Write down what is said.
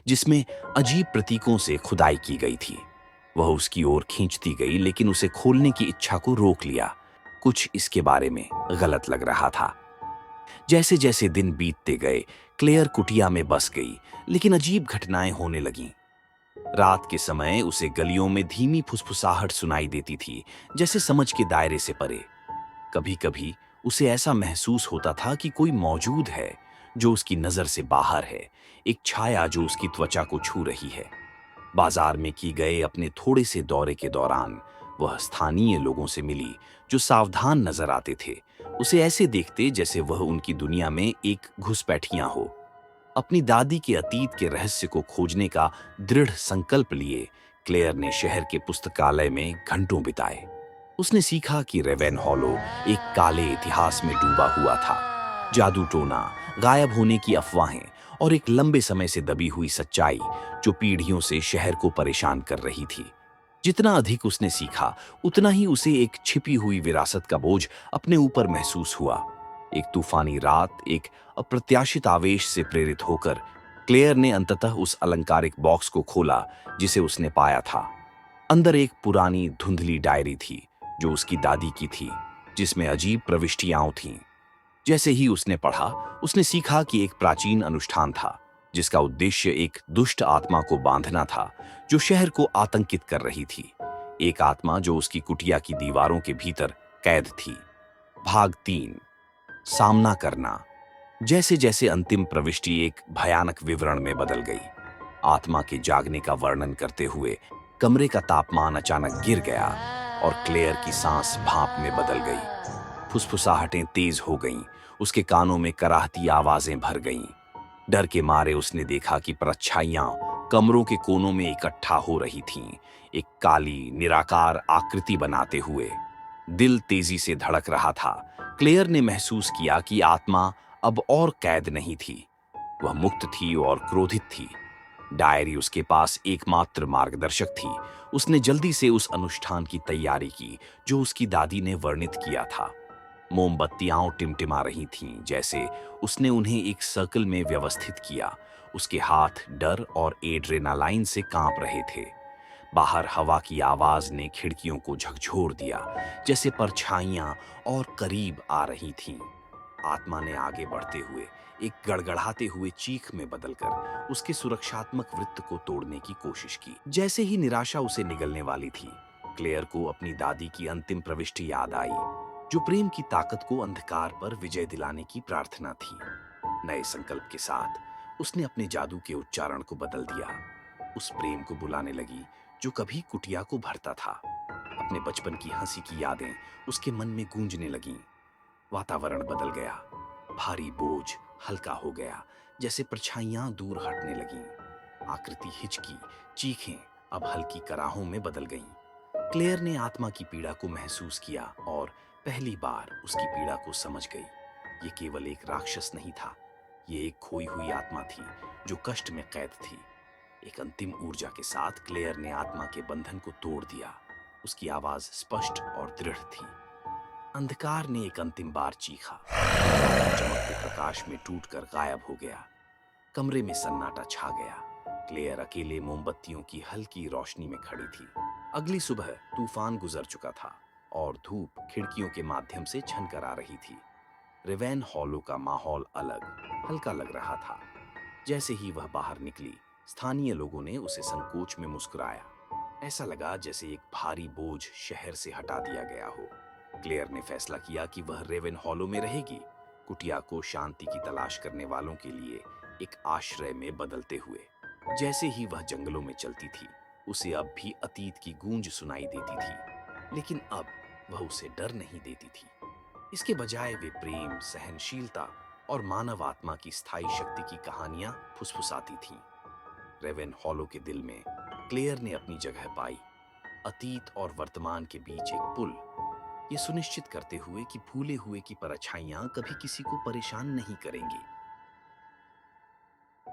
जिसमें अजीब प्रतीकों से खुदाई की गई थी। वह उसकी ओर खींचती गई, लेकिन उसे खोलने की इच्छा को रोक लिया। कुछ इसके बारे में गलत लग रहा था। जैसे जैसे दिन बीतते गए, क्लेयर कुटिया में बस गई, लेकिन अजीब घटनाएं होने लगीं। रात के समय उसे गलियों में धीमी फुसफुसाहट सुनाई देती थी, जैसे समझ के दायरे से परे। कभी कभी उसे ऐसा महसूस होता था कि कोई मौजूद है जो उसकी नजर से बाहर है, एक छाया जो उसकी त्वचा को छू रही है। बाजार में की गए अपने थोड़े से दौरे के दौरान वह स्थानीय लोगों से मिली जो सावधान नजर आते थे। उसे ऐसे देखते जैसे वह उनकी दुनिया में एक घुसपैठियां हो। अपनी दादी के अतीत के रहस्य को खोजने का दृढ़ संकल्प लिए क्लेयर ने शहर के पुस्तकालय में घंटों बिताए। उसने सीखा कि रेवेन हॉलो एक काले इतिहास में डूबा हुआ था। जादू टोना, गायब होने की अफवाहें और एक लंबे समय से दबी हुई सच्चाई जो पीढ़ियों से शहर को परेशान कर रही थी। जितना अधिक उसने सीखा, उतना ही उसे एक छिपी हुई विरासत का बोझ अपने ऊपर महसूस हुआ। एक तूफानी रात, एक अप्रत्याशित आवेश से प्रेरित होकर क्लेयर ने अंततः उस अलंकारिक बॉक्स को खोला जिसे उसने पाया था। अंदर एक पुरानी धुंधली डायरी थी जो उसकी दादी की थी, जिसमें अजीब प्रविष्टियां थीं। जैसे ही उसने पढ़ा, उसने सीखा कि एक प्राचीन अनुष्ठान था जिसका उद्देश्य एक दुष्ट आत्मा को बांधना था जो शहर को आतंकित कर रही थी। एक आत्मा जो उसकी कुटिया की दीवारों के भीतर कैद थी। भाग 3, सामना करना। जैसे जैसे अंतिम प्रविष्टि एक भयानक विवरण में बदल गई, आत्मा के जागने का वर्णन करते हुए कमरे का तापमान अचानक गिर गया और क्लेयर की सांस भाप में बदल गई। फुसफुसाहटें तेज हो गईं, उसके कानों में कराहती आवाजें भर गईं। डर के मारे उसने देखा कि परछाइयां कमरों के कोनों में इकट्ठा हो रही थीं, एक काली निराकार आकृति बनाते हुए। दिल तेजी से धड़क रहा था। क्लेयर ने महसूस किया कि आत्मा अब और कैद नहीं थी, वह मुक्त थी और क्रोधित थी। डायरी उसके पास एकमात्र मार्गदर्शक थी। उसने जल्दी से उस अनुष्ठान की तैयारी की जो उसकी दादी ने वर्णित किया था। मोमबत्तियां टिमटिमा रही थीं, जैसे उसने उन्हें एक सर्कल में व्यवस्थित किया। उसके हाथ डर और एड्रेनालाइन से कांप रहे थे। बाहर हवा की आवाज ने खिड़कियों को झकझोर दिया, जैसे परछाइयां और करीब आ रही थीं। आत्मा ने आगे बढ़ते हुए एक गड़गड़ाते हुए चीख में बदलकर उसके सुरक्षात्मक वृत्त को तोड़ने की कोशिश की। जैसे ही निराशा उसे निगलने वाली थी, क्लेयर को अपनी दादी की अंतिम प्रविष्टि याद आई, जो प्रेम की ताकत को अंधकार पर विजय दिलाने की प्रार्थना थी। नए संकल्प के साथ उसने अपने जादू के उच्चारण को बदल दिया। उस प्रेम को बुलाने लगी जो कभी कुटिया को भरता था। अपने बचपन की हंसी की यादें उसके मन में गूंजने लगीं। वातावरण बदल गया, भारी बोझ हल्का हो गया, जैसे परछाइयां दूर हटने लगीं। आकृति हिचकी, चीखें अब हल्की कराहों में बदल गईं। क्लेयर ने आत्मा की पीड़ा को महसूस किया और पहली बार उसकी पीड़ा को समझ गई। ये केवल एक राक्षस नहीं था, ये एक खोई हुई आत्मा थी जो कष्ट में कैद थी। एक अंतिम ऊर्जा के साथ क्लेयर ने आत्मा के बंधन को तोड़ दिया। उसकी आवाज स्पष्ट और दृढ़ थी। अंधकार ने एक अंतिम बार चीखा, चमकते प्रकाश में टूटकर गायब हो गया। कमरे में सन्नाटा छा गया। क्लेयर अकेले मोमबत्तियों की हल्की रोशनी में खड़ी थी। अगली सुबह तूफान गुजर चुका था और धूप खिड़कियों के माध्यम से छनकर आ रही थी। रेवेन हॉलो का माहौल अलग, हल्का लग रहा था। जैसे ही वह बाहर निकली, स्थानीय लोगों ने उसे संकोच में मुस्कुराया। ऐसा लगा जैसे एक भारी बोझ शहर से हटा दिया गया हो। क्लेयर ने फैसला किया कि वह रेवेन हॉलो में रहेगी, कुटिया को शांति की तलाश करने वालों के लिए एक आश्रय में बदलते हुए। जैसे ही वह जंगलों में चलती थी, उसे अब भी अतीत की गूंज सुनाई देती थी, लेकिन अब वह उसे डर नहीं देती थी। इसके बजाय वे प्रेम, सहनशीलता और मानव आत्मा की स्थायी शक्ति की कहानियां फुसफुसाती थीं। रेवेन हॉलो के दिल में क्लेयर ने अपनी जगह पाई, अतीत और वर्तमान के बीच एक पुल, ये सुनिश्चित करते हुए कि भूले हुए की परछाइयां कभी किसी को परेशान नहीं करेंगी।